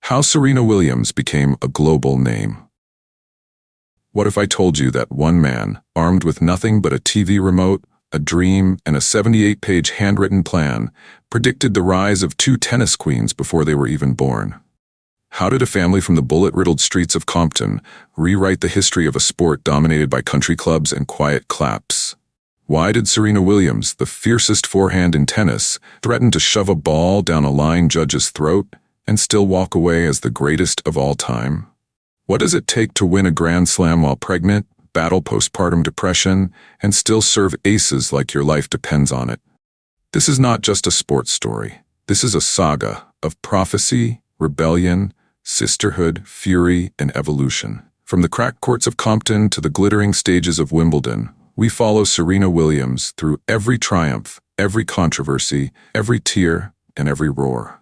How Serena Williams became a global name. What if I told you that one man, armed with nothing but a TV remote, a dream, and a 78-page handwritten plan, predicted the rise of two tennis queens before they were even born? How did a family from the bullet-riddled streets of Compton rewrite the history of a sport dominated by country clubs and quiet claps? Why did Serena Williams, the fiercest forehand in tennis, threaten to shove a ball down a line judge's throat and still walk away as the greatest of all time? What does it take to win a Grand Slam while pregnant, battle postpartum depression, and still serve aces like your life depends on it? This is not just a sports story. This is a saga of prophecy, rebellion, sisterhood, fury, and evolution. From the cracked courts of Compton to the glittering stages of Wimbledon, we follow Serena Williams through every triumph, every controversy, every tear, and every roar.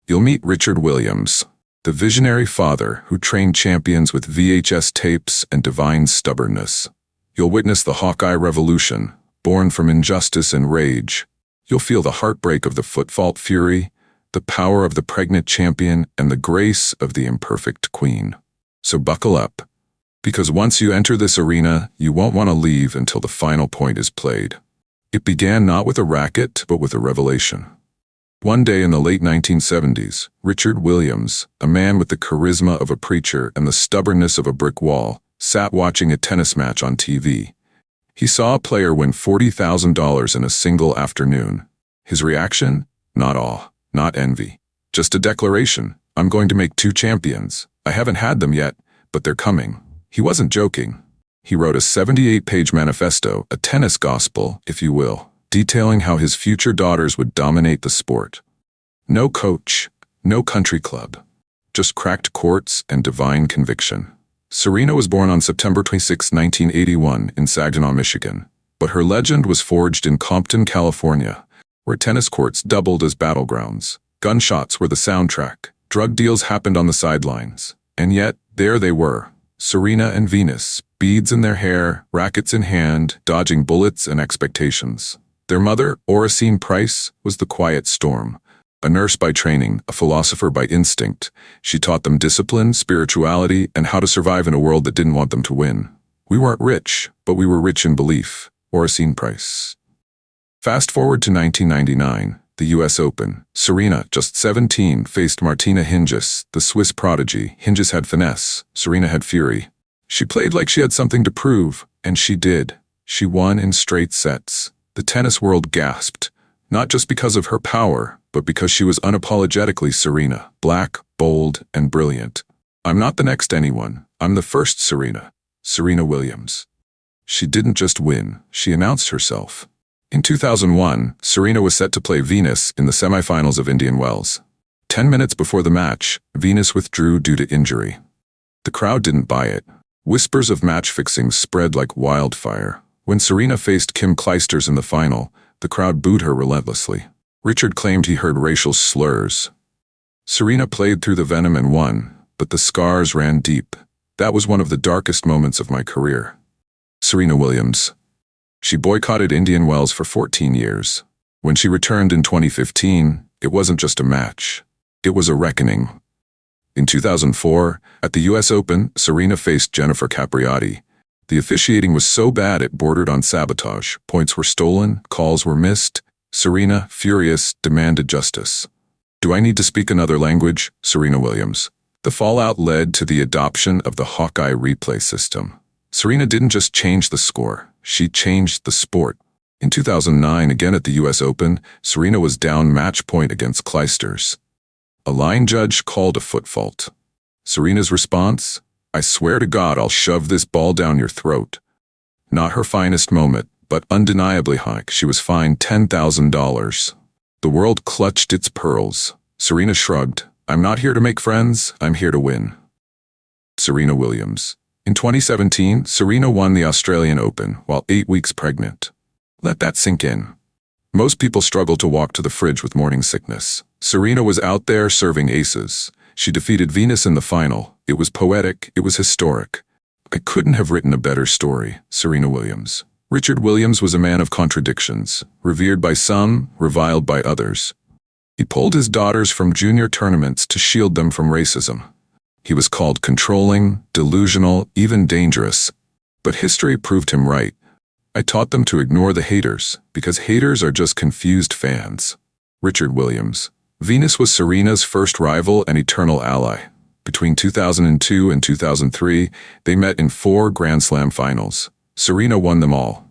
You'll meet Richard Williams, the visionary father who trained champions with VHS tapes and divine stubbornness. You'll witness the Hawkeye revolution, born from injustice and rage. You'll feel the heartbreak of the foot-fault fury, the power of the pregnant champion, and the grace of the imperfect queen. So buckle up, because once you enter this arena, you won't want to leave until the final point is played. It began not with a racket, but with a revelation. One day in the late 1970s, Richard Williams, a man with the charisma of a preacher and the stubbornness of a brick wall, sat watching a tennis match on TV. He saw a player win $40,000 in a single afternoon. His reaction? Not awe, not envy. Just a declaration. I'm going to make two champions. I haven't had them yet, but they're coming. He wasn't joking. He wrote a 78-page manifesto, a tennis gospel, if you will, detailing how his future daughters would dominate the sport. No coach, no country club, just cracked courts and divine conviction. Serena was born on September 26, 1981, in Saginaw, Michigan, but her legend was forged in Compton, California, where tennis courts doubled as battlegrounds. Gunshots were the soundtrack. Drug deals happened on the sidelines. And yet, there they were, Serena and Venus, beads in their hair, rackets in hand, dodging bullets and expectations. Their mother, Oracene Price, was the quiet storm. A nurse by training, a philosopher by instinct, she taught them discipline, spirituality, and how to survive in a world that didn't want them to win. We weren't rich, but we were rich in belief. Oracene Price. Fast forward to 1999, the US Open. Serena, just 17, faced Martina Hingis, the Swiss prodigy. Hingis had finesse, Serena had fury. She played like she had something to prove, and she did. She won in straight sets. The tennis world gasped, not just because of her power, but because she was unapologetically Serena, black, bold, and brilliant. I'm not the next anyone. I'm the first Serena. Serena Williams. She didn't just win, she announced herself. In 2001, Serena was set to play Venus in the semifinals of Indian Wells. 10 minutes before the match, Venus withdrew due to injury. The crowd didn't buy it. Whispers of match fixing spread like wildfire. When Serena faced Kim Clijsters in the final, the crowd booed her relentlessly. Richard claimed he heard racial slurs. Serena played through the venom and won, but the scars ran deep. That was one of the darkest moments of my career. Serena Williams. She boycotted Indian Wells for 14 years. When she returned in 2015, it wasn't just a match. It was a reckoning. In 2004, at the US Open, Serena faced Jennifer Capriati. The officiating was so bad it bordered on sabotage. Points were stolen, calls were missed. Serena, furious, demanded justice. Do I need to speak another language? Serena Williams. The fallout led to the adoption of the Hawkeye replay system. Serena didn't just change the score, she changed the sport. In 2009, again at the US Open, Serena was down match point against Clijsters. A line judge called a foot fault. Serena's response? I swear to God I'll shove this ball down your throat. Not her finest moment, but undeniably high. She was fined $10,000. The world clutched its pearls. Serena shrugged. I'm not here to make friends, I'm here to win. Serena Williams. In 2017, Serena won the Australian Open while 8 weeks pregnant. Let that sink in. Most people struggle to walk to the fridge with morning sickness. Serena was out there serving aces. She defeated Venus in the final. It was poetic, it was historic. I couldn't have written a better story. Serena Williams. Richard Williams was a man of contradictions, revered by some, reviled by others. He pulled his daughters from junior tournaments to shield them from racism. He was called controlling, delusional, even dangerous. But history proved him right. I taught them to ignore the haters, because haters are just confused fans. Richard Williams. Venus was Serena's first rival and eternal ally. Between 2002 and 2003, they met in 4 Grand Slam finals. Serena won them all.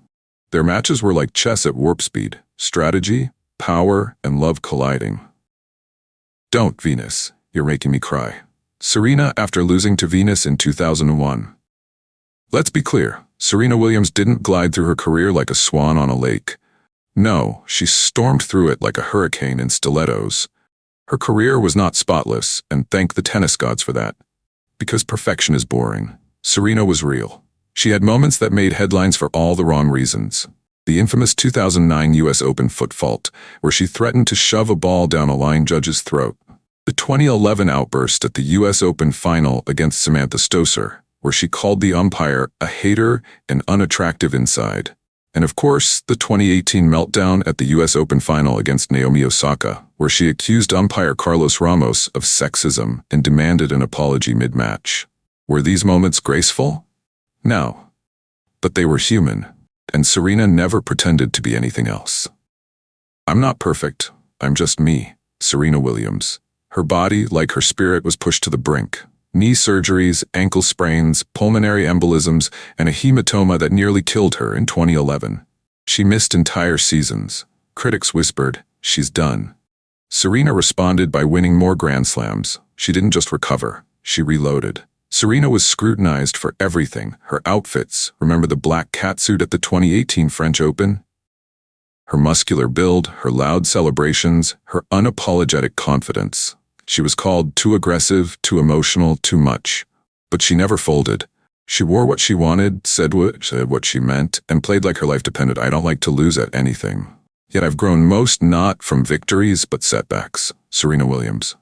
Their matches were like chess at warp speed, strategy, power, and love colliding. Don't, Venus, you're making me cry. Serena after losing to Venus in 2001. Let's be clear, Serena Williams didn't glide through her career like a swan on a lake. No, she stormed through it like a hurricane in stilettos. Her career was not spotless, and thank the tennis gods for that. Because perfection is boring. Serena was real. She had moments that made headlines for all the wrong reasons. The infamous 2009 US Open foot fault, where she threatened to shove a ball down a line judge's throat. The 2011 outburst at the US Open final against Samantha Stosur, where she called the umpire a hater and unattractive inside. And of course, the 2018 meltdown at the US Open final against Naomi Osaka, where she accused umpire Carlos Ramos of sexism and demanded an apology mid-match. Were these moments graceful? No. But they were human, and Serena never pretended to be anything else. I'm not perfect, I'm just me, Serena Williams. Her body, like her spirit, was pushed to the brink. Knee surgeries, ankle sprains, pulmonary embolisms, and a hematoma that nearly killed her in 2011. She missed entire seasons. Critics whispered, "She's done." Serena responded by winning more Grand Slams. She didn't just recover, she reloaded. Serena was scrutinized for everything. Her outfits, remember the black catsuit at the 2018 French Open? Her muscular build, her loud celebrations, her unapologetic confidence. She was called too aggressive, too emotional, too much. But she never folded. She wore what she wanted, said what she meant, and played like her life depended. I don't like to lose at anything. Yet I've grown most not from victories but setbacks. Serena Williams.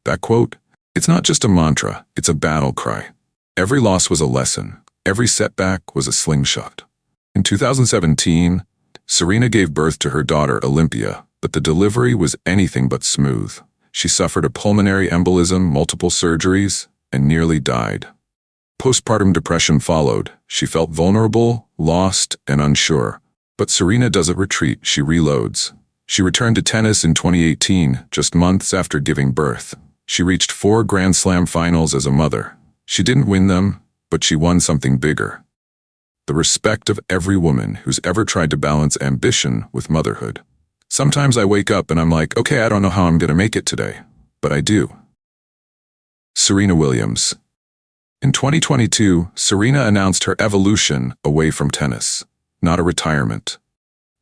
That quote? It's not just a mantra, it's a battle cry. Every loss was a lesson. Every setback was a slingshot. In 2017, Serena gave birth to her daughter Olympia, but the delivery was anything but smooth. She suffered a pulmonary embolism, multiple surgeries, and nearly died. Postpartum depression followed. She felt vulnerable, lost, and unsure. But Serena doesn't retreat, she reloads. She returned to tennis in 2018, just months after giving birth. She reached 4 Grand Slam finals as a mother. She didn't win them, but she won something bigger. The respect of every woman who's ever tried to balance ambition with motherhood. Sometimes I wake up and I'm like, okay, I don't know how I'm gonna make it today, but I do. Serena Williams. In 2022, Serena announced her evolution away from tennis. Not a retirement.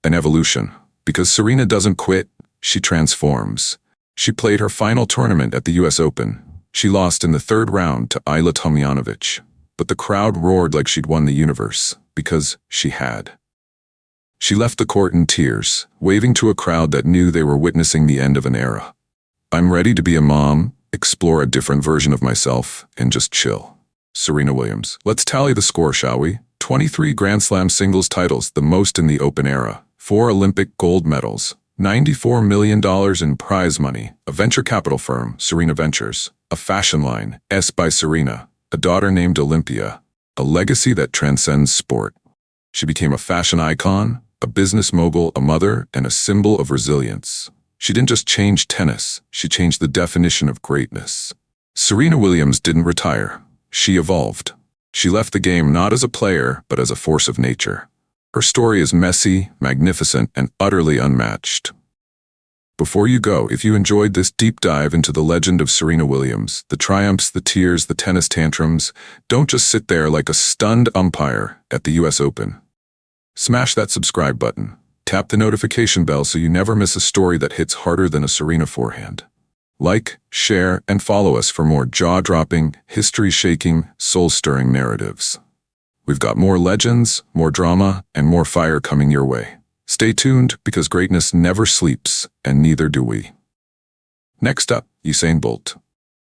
An evolution. Because Serena doesn't quit, she transforms. She played her final tournament at the US Open. She lost in the 3rd round to Ajla Tomljanovic, but the crowd roared like she'd won the universe, because she had. She left the court in tears, waving to a crowd that knew they were witnessing the end of an era. I'm ready to be a mom, explore a different version of myself, and just chill. Serena Williams. Let's tally the score, shall we? 23 Grand Slam singles titles, the most in the Open era. 4 Olympic gold medals. $94 million in prize money. A venture capital firm, Serena Ventures. A fashion line, S by Serena. A daughter named Olympia. A legacy that transcends sport. She became a fashion icon, a business mogul, a mother, and a symbol of resilience. She didn't just change tennis, she changed the definition of greatness. Serena Williams didn't retire. She evolved. She left the game not as a player, but as a force of nature. Her story is messy, magnificent, and utterly unmatched. Before you go, if you enjoyed this deep dive into the legend of Serena Williams, the triumphs, the tears, the tennis tantrums, don't just sit there like a stunned umpire at the US Open. Smash that subscribe button. Tap the notification bell so you never miss a story that hits harder than a Serena forehand. Like, share, and follow us for more jaw-dropping, history-shaking, soul-stirring narratives. We've got more legends, more drama, and more fire coming your way. Stay tuned, because greatness never sleeps, and neither do we. Next up, Usain Bolt.